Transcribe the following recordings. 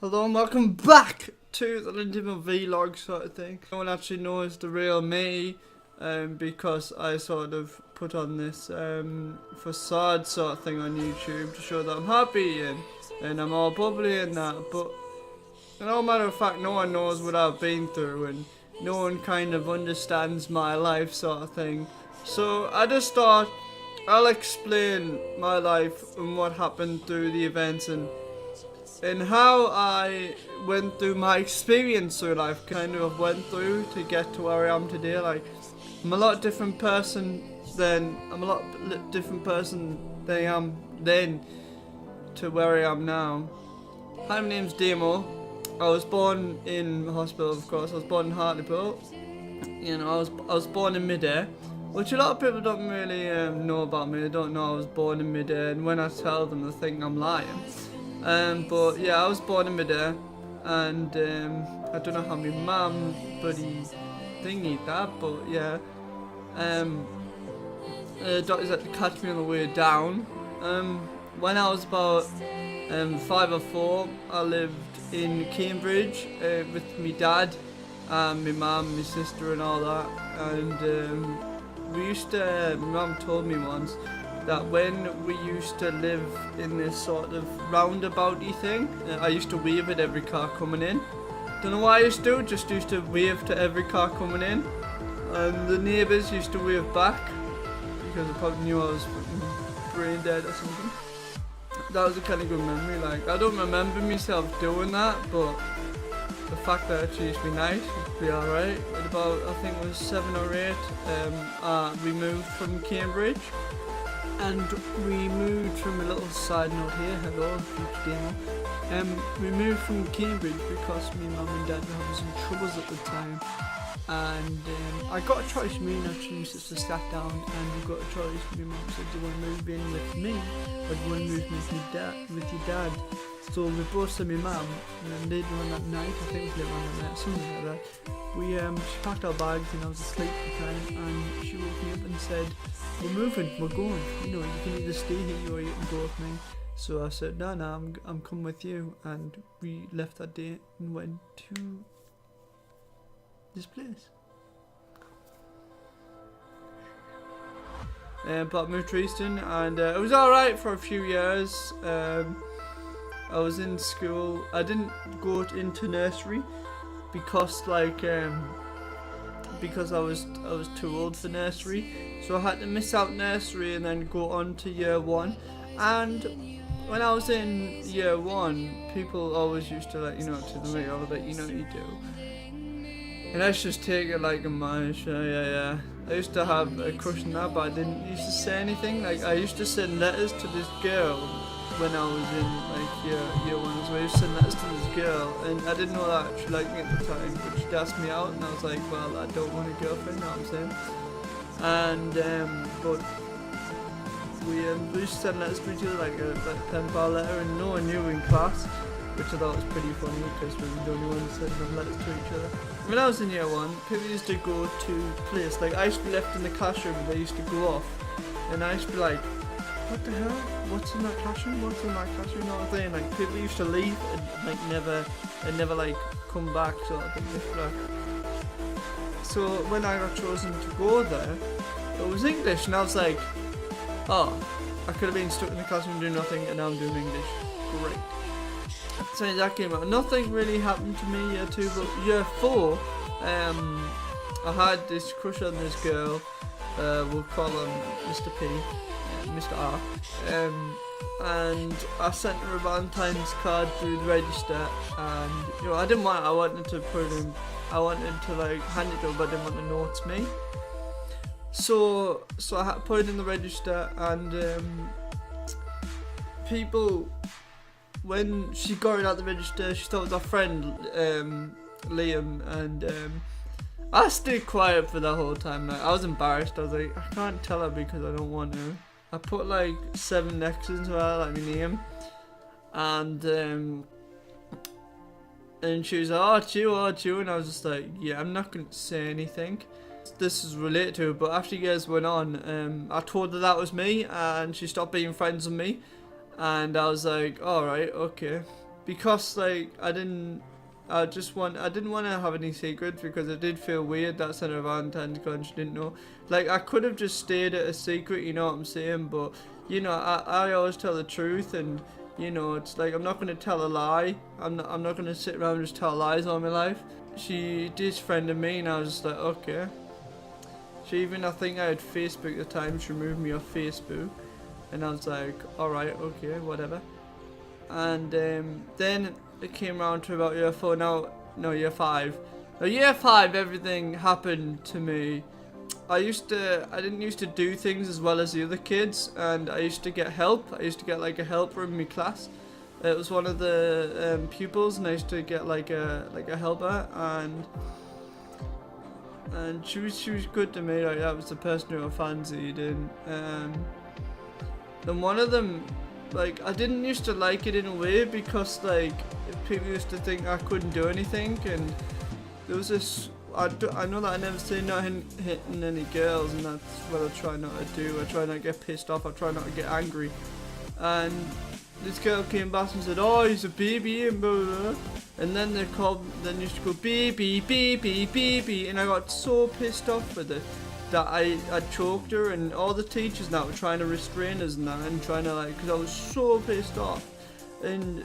Hello and welcome back to the Lindemann vlog sort of thing. No one actually knows the real me because I sort of put on this facade sort of thing on YouTube to show that I'm happy and I'm all bubbly and that, but in all matter of fact no one knows what I've been through and no one kind of understands my life sort of thing. So I just thought I'll explain my life and what happened through the events and how I went through my experience through life, kind of went through to get to where I am today. Like, I'm a lot different person than I am then to where I am now. Hi, my name's Demo. I was born in hospital, of course. I was born in Hartlepool. You know, I was born in midair, which a lot of people don't really know about me. They don't know I was born in midair, and when I tell them, they think I'm lying. But yeah, I was born in midair, and I don't know how my mum, buddy, thingy that, but yeah, doctors had to catch me on the way down. When I was about 5 or 4, I lived in Cambridge with my dad, my mum, my sister, and all that. And my mum told me once that when we used to live in this sort of roundabouty thing, I used to wave at every car coming in. Don't know why I used to wave to every car coming in, and the neighbours used to wave back because they probably knew I was brain dead or something. That was a kind of good memory. Like, I don't remember myself doing that, but the fact that it used to be nice, it'd be alright. At about, I think it was 7 or 8, we moved from Cambridge. And we moved from a little side note here, hello, future demo. We moved from Cambridge because my mum and dad were having some troubles at the time. And I got a choice. Me and my sister sat down and we got a choice. My mum said, do you want to move in with me or do you want to move with your dad? So we both said my mum, and then later on that night, I think it was later on that night, something like that, she packed our bags and I was asleep at the time, and she woke me up and said, we're moving, we're going, you know, you can either stay here or you can go with me. So I said, no, I'm coming with you, and we left that day and went to this place. But I moved to Easton, and it was alright for a few years. I was in school. I didn't go into nursery because because I was too old for nursery, so I had to miss out nursery and then go on to year 1. And when I was in year 1, people always used to to me, I was like, you know what you do. And I just take it like a man. Yeah. I used to have a crush on that, but I didn't used to say anything. Like, I used to send letters to this girl when I was in year 1, so I used to send letters to this girl, and I didn't know that she liked me at the time, but she'd asked me out, and I was like, well, I don't want a girlfriend, you know what I'm saying? And but we used to send letters to each other, like a pen pal letter, and no one knew in class, which I thought was pretty funny because we were the only ones sending letters to each other. When I was in year 1, people used to go to place, like I used to be left in the classroom and they used to go off, and I used to be like, what the hell? What's in that classroom? What's in my classroom? You know what I'm saying? Like, people used to leave and never like come back, sort of thing. So when I got chosen to go there, it was English, and I was like, oh, I could have been stuck in the classroom doing nothing, and now I'm doing English. Great. So that came out. Nothing really happened to me year 2, but year 4, I had this crush on this girl. We'll call him Mr. P. Mr. R, and I sent her a Valentine's card through the register, and you know, I didn't want it. I wanted to like hand it to her, but I didn't want to know it's me. So I had to put it in the register, and people, when she got it out the register, she thought it was our friend Liam, and I stayed quiet for the whole time. Like, I was embarrassed. I was like, I can't tell her because I don't want to. I put like 7 X's into her, like my name, and she was like, oh, it's you, and I was just like, yeah, I'm not going to say anything. This is related to it, but after years went on, I told her that was me, and she stopped being friends with me, and I was like, alright, okay. because like I didn't want to have any secrets, because it did feel weird that Senator Valentine's gone, she didn't know. Like, I could have just stayed at a secret, you know what I'm saying, but, you know, I always tell the truth, and, you know, it's like, I'm not going to tell a lie. I'm not going to sit around and just tell lies all my life. She disfriended me, and I was just like, okay. She even, I think I had Facebook at the time, she removed me off Facebook, and I was like, alright, okay, whatever. And then it came around to about year 4, year 5. Now year 5, everything happened to me. I didn't used to do things as well as the other kids, and I used to get help. I used to get like a helper in my class. It was one of the pupils, and I used to get like a helper, and she was good to me. Like, that was the person who I fancied, and then one of them, like, I didn't used to like it in a way, because like people used to think I couldn't do anything, and there was this, I know that I never say not hitting any girls, and that's what I try not to do. I try not to get pissed off, I try not to get angry, and this girl came back and said, oh, he's a baby, and blah, blah, blah. And then then used to go baby, baby, baby, and I got so pissed off with it that I choked her, and all the teachers now were trying to restrain us and that, and trying to, like, because I was so pissed off, and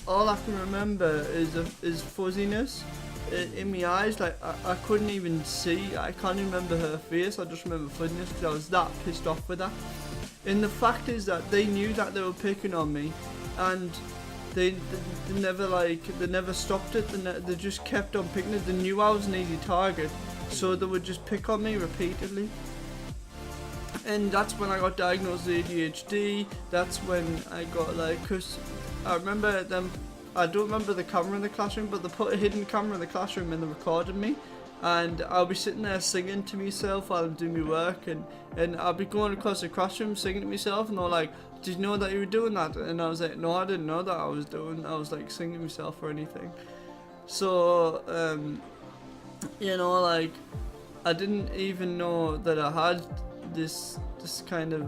all I can remember is fuzziness in my eyes. Like, I couldn't even see, I can't even remember her face, I just remember fuzziness because I was that pissed off with that. And the fact is that they knew that they were picking on me, and they never stopped it. They just kept on picking it. They knew I was an easy target, so they would just pick on me repeatedly. And that's when I got diagnosed with ADHD. That's when I got, like, cause I remember them. I don't remember the camera in the classroom, but they put a hidden camera in the classroom and they recorded me. And I'll be sitting there singing to myself while I'm doing my work, and I'll be going across the classroom singing to myself, and they're like, did you know that you were doing that? And I was like, no, I didn't know that I was like singing to myself or anything. So, you know, like, I didn't even know that I had this kind of,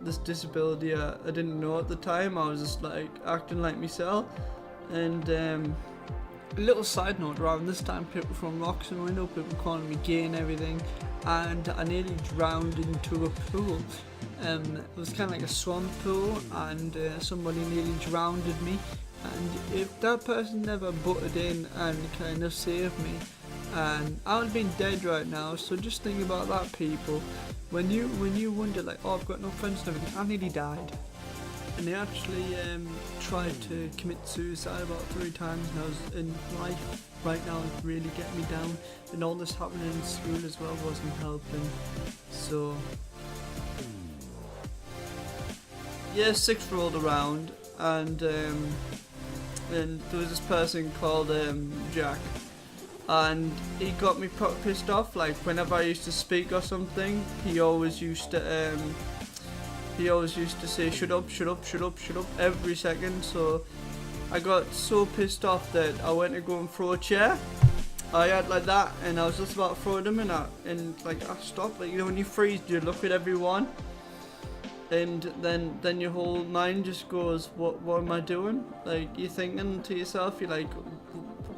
this disability. I didn't know at the time. I was just like acting like myself. And, a little side note, around this time people from Roxon Window, people calling me gay and everything, and I nearly drowned into a pool. It was kind of like a swamp pool, and somebody nearly drowned me, and if that person never butted in and kind of saved me, and I would have been dead right now. So just think about that, people. When you wonder, like, oh, I've got no friends and everything, I nearly died. And they actually tried to commit suicide about 3 times, and I was in life right now really getting me down, and all this happening in school as well wasn't helping. So year 6 rolled around, and there was this person called Jack, and he got me pissed off. Like, whenever I used to speak or something, he always used to say, shut up, shut up, shut up, shut up, every second. So I got so pissed off that I went to go and throw a chair. I had like that, and I was just about to throw them, and I stopped. Like, you know, when you freeze, you look at everyone, and then your whole mind just goes, what am I doing? Like, you're thinking to yourself, you're like,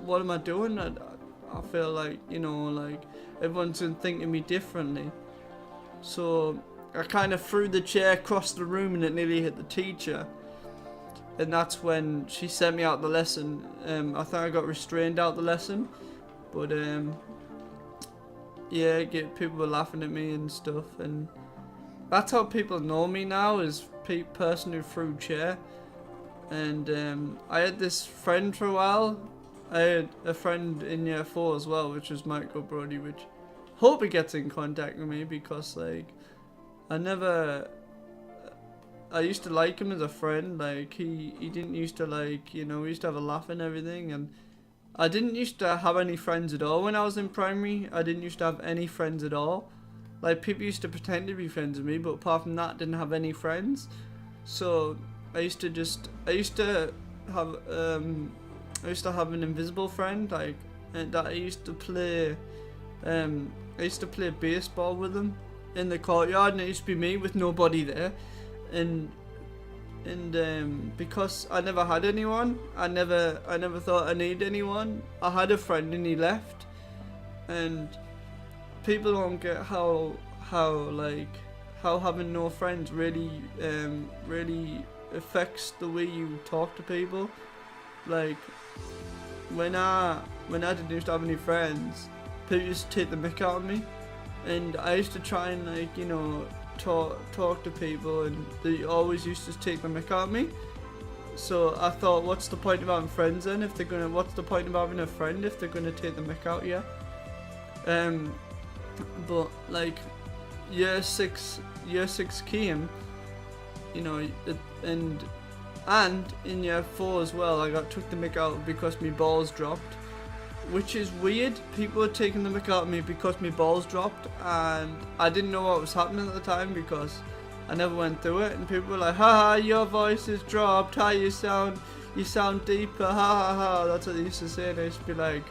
what am I doing? I feel like, you know, like, everyone's been thinking me differently. So I kind of threw the chair across the room, and it nearly hit the teacher. And that's when she sent me out the lesson. I think I got restrained out the lesson. But, yeah, people were laughing at me and stuff. And that's how people know me now, is person who threw chair. And I had this friend for a while. I had a friend in year 4 as well, which was Michael Brody, which hope he gets in contact with me, because, like, I used to like him as a friend. Like, he didn't used to, like, you know, we used to have a laugh and everything, and I didn't used to have any friends at all when I was in primary. I didn't used to have any friends at all. Like, people used to pretend to be friends with me, but apart from that, I didn't have any friends. So I used to have an invisible friend, like, and that I used to play baseball with him in the courtyard, and it used to be me with nobody there. And because I never had anyone, I never thought I needed anyone. I had a friend and he left, and people don't get how having no friends really affects the way you talk to people. Like when I didn't used to have any friends, people used to take the mick out of me, and I used to try and like, you know, talk to people, and they always used to take the mick out of me. So I thought, what's the point of having friends then if they're gonna? What's the point of having a friend if they're gonna take the mick out of you? But like year six came, you know, and in year 4 as well, I took the mick out because my balls dropped, which is weird. People were taking the mick out of me because my balls dropped, and I didn't know what was happening at the time because I never went through it. And people were like, "Ha, your voice is dropped. Ha, you sound deeper. Ha ha ha." That's what they used to say, and I used to be like,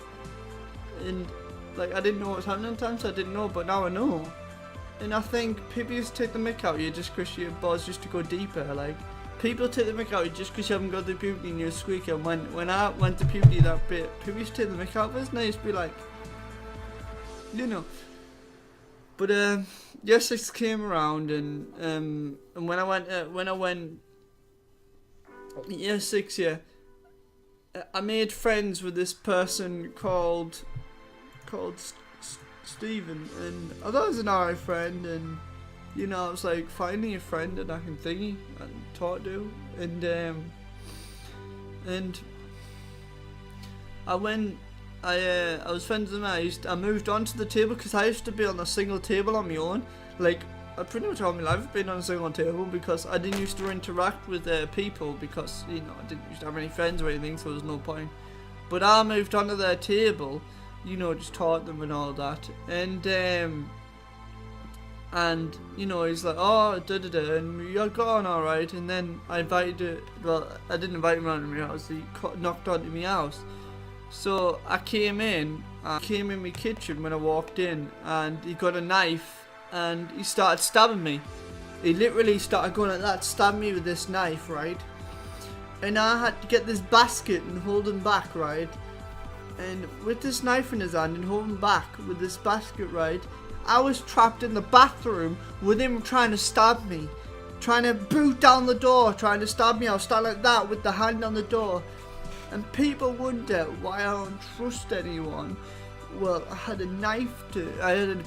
and like I didn't know what was happening at the time, so I didn't know, but now I know. And I think people used to take the mick out of you just because your balls used to go deeper. Like people take the mick out of you just because you haven't got the puberty and you're squeaking. When I went to puberty that bit, people used to take the mick out of us, and I used to be like, you know. But year 6 came around, and when I went year 6, yeah, I made friends with this person called Stephen, and I thought he was an alright friend, and you know, I was like, finding a friend that I can thingy and talk to, and I was friends with him. I moved onto the table because I used to be on a single table on my own. Like I pretty much all my life I've been on a single table because I didn't used to interact with people because, you know, I didn't used to have any friends or anything, so there was no point. But I moved onto their table, you know, just taught them and all that, and you know, he's like, oh, and you got on alright. And then I didn't invite him around to my house, he knocked onto my house. So I came in my kitchen when I walked in, and he got a knife and he started stabbing me. He literally started going like that, stabbed me with this knife, right? And I had to get this basket and hold him back, right? And with this knife in his hand and holding back with this basket, right, I was trapped in the bathroom with him trying to stab me, trying to boot down the door, trying to stab me. I was standing like that with the hand on the door, and people wonder why I don't trust anyone. Well, I had a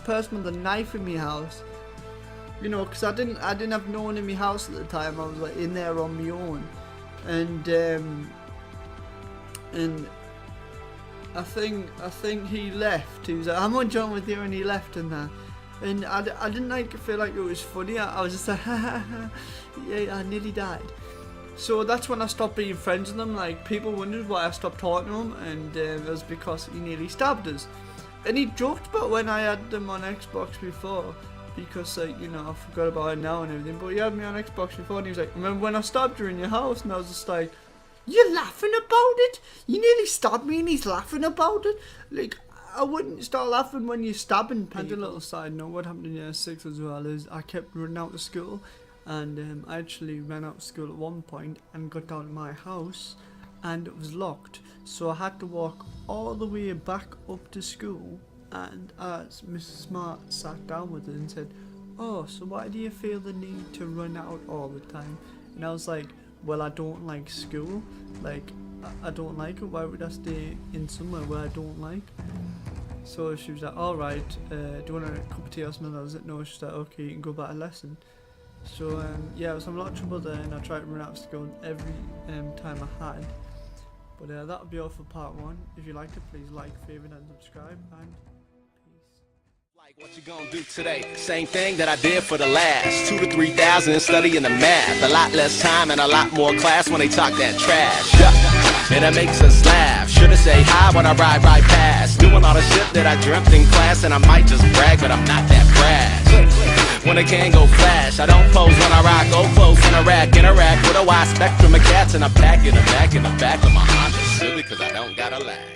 person with a knife in my house, you know, because I didn't have no one in my house at the time. I was like in there on my own, and I think he left. He was like, I'm on John with you, and he left and that. And I didn't feel like it was funny. I was just like, ha ha ha, yeah, I nearly died. So that's when I stopped being friends with him. Like, people wondered why I stopped talking to him, and it was because he nearly stabbed us. And he joked about when I had them on Xbox before, because like, you know, I forgot about it now and everything. But he had me on Xbox before, and he was like, remember when I stabbed you in your house? And I was just like, you're laughing about it? You nearly stabbed me and he's laughing about it? Like, I wouldn't start laughing when you're stabbing people. And a little side note, what happened in year 6 as well is I kept running out of school, and I actually ran out of school at one point and got down to my house and it was locked. So I had to walk all the way back up to school, and as Mrs. Smart sat down with us and said, oh, so why do you feel the need to run out all the time? And I was like, well, I don't like school. Like, I don't like it. Why would I stay in somewhere where I don't like? So she was like, alright, do you want a cup of tea or something? I was like, no. She's like, okay, you can go back to lesson. So yeah, I was in a lot of trouble there, and I tried to run out of school every time I had. But that'll be all for part 1. If you liked it, please like, favorite and subscribe, and what you gonna do today? Same thing that I did for the last 2,000 to 3,000 studying the math. A lot less time and a lot more class when they talk that trash. Yeah. And it makes us laugh. Should've say hi when I ride right past. Doing all the shit that I dreamt in class, and I might just brag, but I'm not that brash. When I can go flash, I don't pose when I rock. Go close in a rack, interact with a wide spectrum of cats, and I pack in the back of my Honda Civic, cause I don't gotta laugh.